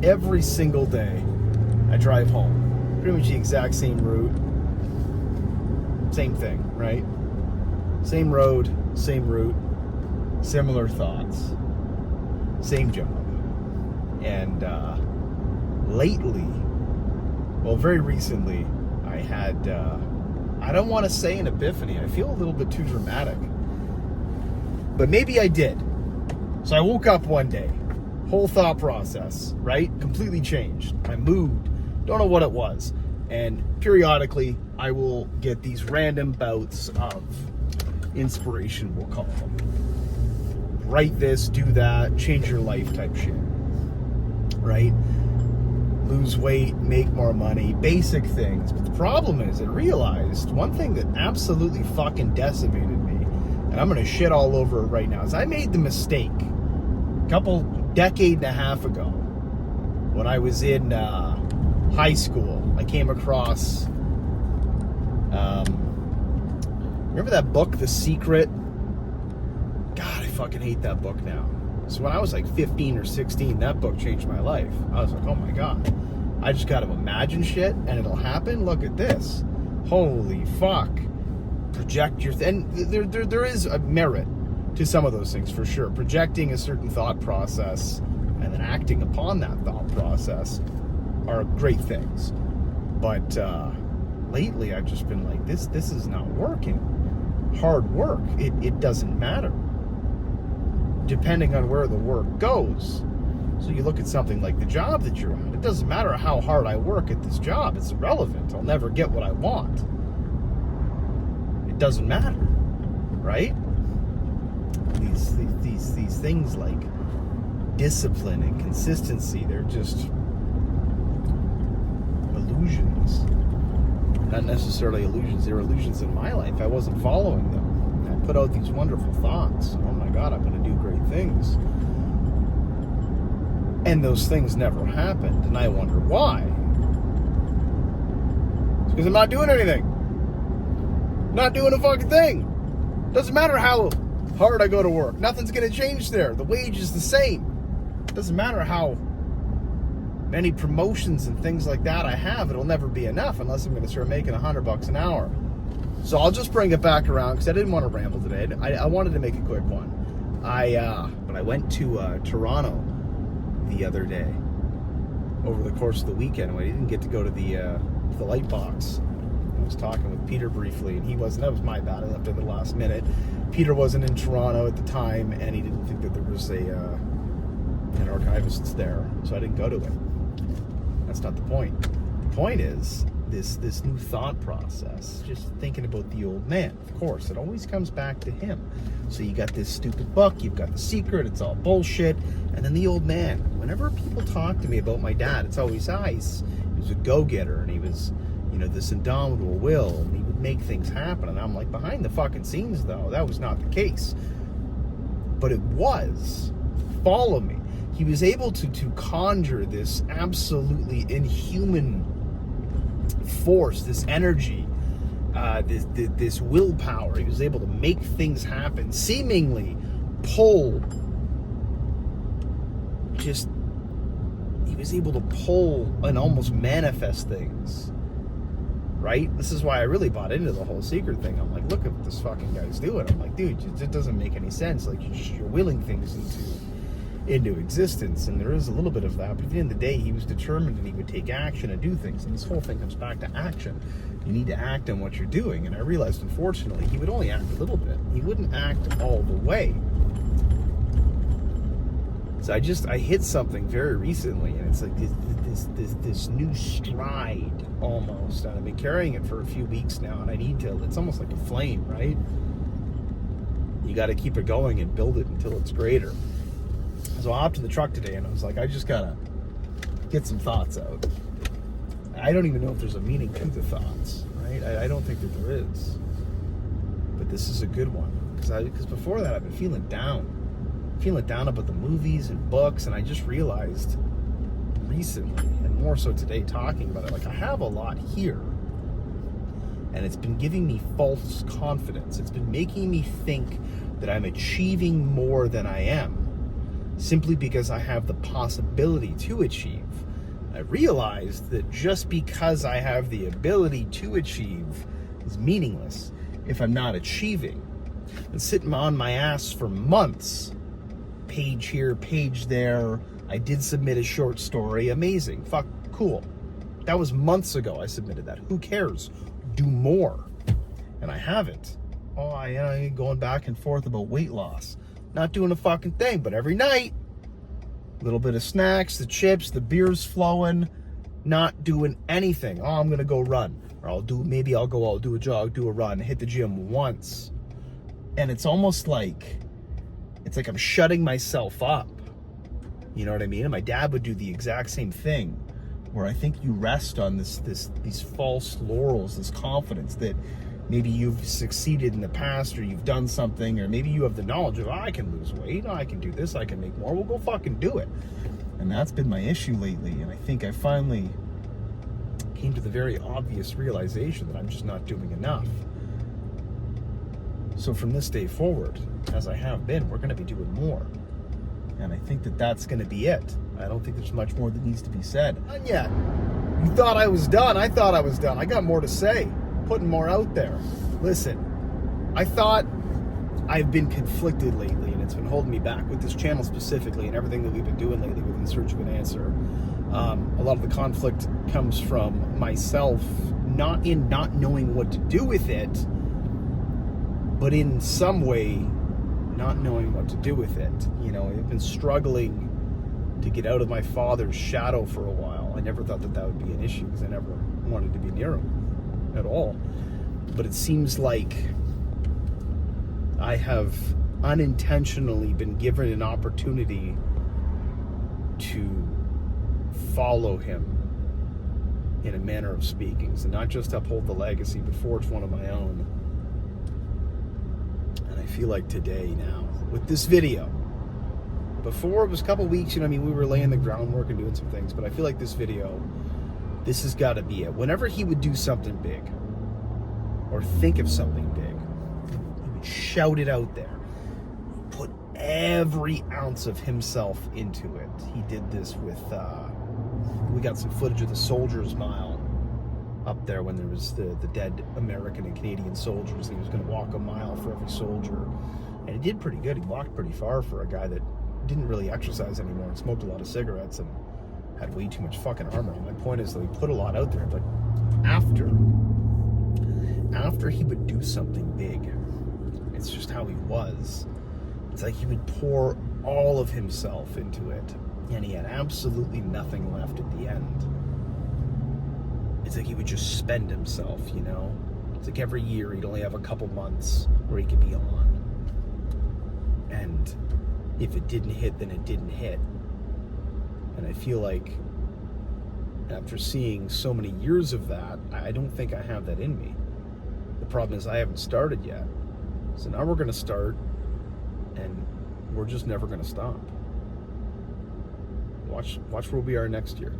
every single day I drive home. Pretty much the exact same route. Same thing, right? Same road, same route, similar thoughts, same job. And lately, well, very recently, I had, I don't want to say an epiphany. I feel a little bit too dramatic. But maybe I did. So I woke up one day, whole thought process, right? Completely changed. My mood, don't know what it was. And periodically, I will get these random bouts of inspiration, we'll call them. Write this, do that, change your life type shit. Right? Lose weight, make more money, basic things. But the problem is, I realized one thing that absolutely fucking decimated me, and I'm gonna shit all over it right now, is I made the mistake decade and a half ago when I was in high school. I came across, remember that book, The Secret? God, I fucking hate that book now. So when I was like 15 or 16, that book changed my life. I was like, oh my God, I just got to imagine shit and it'll happen. Look at this. Holy fuck. Project your... And there is a merit to some of those things for sure. Projecting a certain thought process and then acting upon that thought process are great things. But lately I've just been like, this is not working. Hard work, it doesn't matter, depending on where the work goes. So you look at something like the job that you're at. It doesn't matter how hard I work at this job. It's irrelevant. I'll never get what I want. It doesn't matter, right? These things like discipline and consistency, they're just illusions. Not necessarily illusions. They're illusions in my life. I wasn't following them. I put out these wonderful thoughts. Oh my God, I'm going to do great things. And those things never happened. And I wonder why. It's because I'm not doing anything. Not doing a fucking thing. Doesn't matter how hard I go to work. Nothing's going to change there. The wage is the same. Doesn't matter how many promotions and things like that I have. It'll never be enough unless I'm going to start making $100 an hour. So I'll just bring it back around because I didn't want to ramble today. I wanted to make a quick one. But I went to Toronto the other day over the course of the weekend. I didn't get to go to the light box. I was talking with Peter briefly, and he wasn't. That was my bad. I left at the last minute. Peter wasn't in Toronto at the time, and he didn't think that there was an archivist there, so I didn't go to it. That's not the point. The point is this new thought process, just thinking about the old man. Of course, it always comes back to him. So you got this stupid book, you've got The Secret, it's all bullshit, and then the old man. Whenever people talk to me about my dad, it's always, he was a go-getter, and he was, this indomitable will, and he would make things happen. And I'm like, behind the fucking scenes, though, that was not the case. But it was. Follow me. He was able to conjure this absolutely inhuman force, this energy, this willpower. He was able to make things happen, seemingly pull. He was able to pull and almost manifest things. Right? This is why I really bought into the whole secret thing. I'm like, look at what this fucking guy's doing. I'm like, dude, it doesn't make any sense. Like, you're willing things into existence, and there is a little bit of that, but at the end of the day, he was determined and he would take action and do things, and this whole thing comes back to action. You need to act on what you're doing, and I realized, unfortunately, he would only act a little bit. He wouldn't act all the way. So I hit something very recently, and it's like this new stride, almost, and I've been carrying it for a few weeks now, and I need to, it's almost like a flame, right? You got to keep it going and build it until it's greater. So I hopped in the truck today, and I was like, I just gotta get some thoughts out. I don't even know if there's a meaning to the thoughts, right? I don't think that there is. But this is a good one, because before that I've been feeling down about the movies and books, and I just realized recently, and more so today talking about it, like, I have a lot here, and it's been giving me false confidence. It's been making me think that I'm achieving more than I am. simply because I have the possibility to achieve. I realized that just because I have the ability to achieve is meaningless if I'm not achieving. And sitting on my ass for months, page here, page there. I did submit a short story. Amazing. Fuck, cool. That was months ago I submitted that. Who cares? Do more. And I haven't. Oh, I going back and forth about weight loss. Not doing a fucking thing, but every night, a little bit of snacks, the chips, the beer's flowing, not doing anything. Oh, I'm gonna go run. Or I'll do a jog, do a run, hit the gym once. And it's almost like, it's like I'm shutting myself up. You know what I mean? And my dad would do the exact same thing, where I think you rest on these false laurels, this confidence that maybe you've succeeded in the past, or you've done something, or maybe you have the knowledge of, I can lose weight, I can do this, I can make more, we'll go fucking do it. And that's been my issue lately, and I think I finally came to the very obvious realization that I'm just not doing enough. So from this day forward, as I have been, we're gonna be doing more. And I think that that's gonna be it. I don't think there's much more that needs to be said. Not yet. You thought I was done. I thought I was done. I got more to say. Putting more out there. Listen, I thought I've been conflicted lately, and it's been holding me back with this channel specifically and everything that we've been doing lately with In Search of an Answer. A lot of the conflict comes from myself, not knowing what to do with it, but in some way not knowing what to do with it. You know, I've been struggling to get out of my father's shadow for a while. I never thought that would be an issue, because I never wanted to be near him at all. But it seems like I have unintentionally been given an opportunity to follow him, in a manner of speaking. So not just uphold the legacy, but forge one of my own. And I feel like today now, with this video, before it was a couple weeks, we were laying the groundwork and doing some things, but I feel like this video, this has got to be it. Whenever he would do something big, or think of something big, he would shout it out there, put every ounce of himself into it. He did this with, we got some footage of the Soldiers Mile up there when there was the dead American and Canadian soldiers. He was going to walk a mile for every soldier, and he did pretty good. He walked pretty far for a guy that didn't really exercise anymore and smoked a lot of cigarettes and had way too much fucking armor on. My point is that he put a lot out there, but after he would do something big, it's just how he was. It's like he would pour all of himself into it, and he had absolutely nothing left at the end. It's like he would just spend himself, It's like every year he'd only have a couple months where he could be on. And if it didn't hit, then it didn't hit. And I feel like after seeing so many years of that, I don't think I have that in me. The problem is I haven't started yet. So now we're going to start, and we're just never going to stop. Watch where we are next year.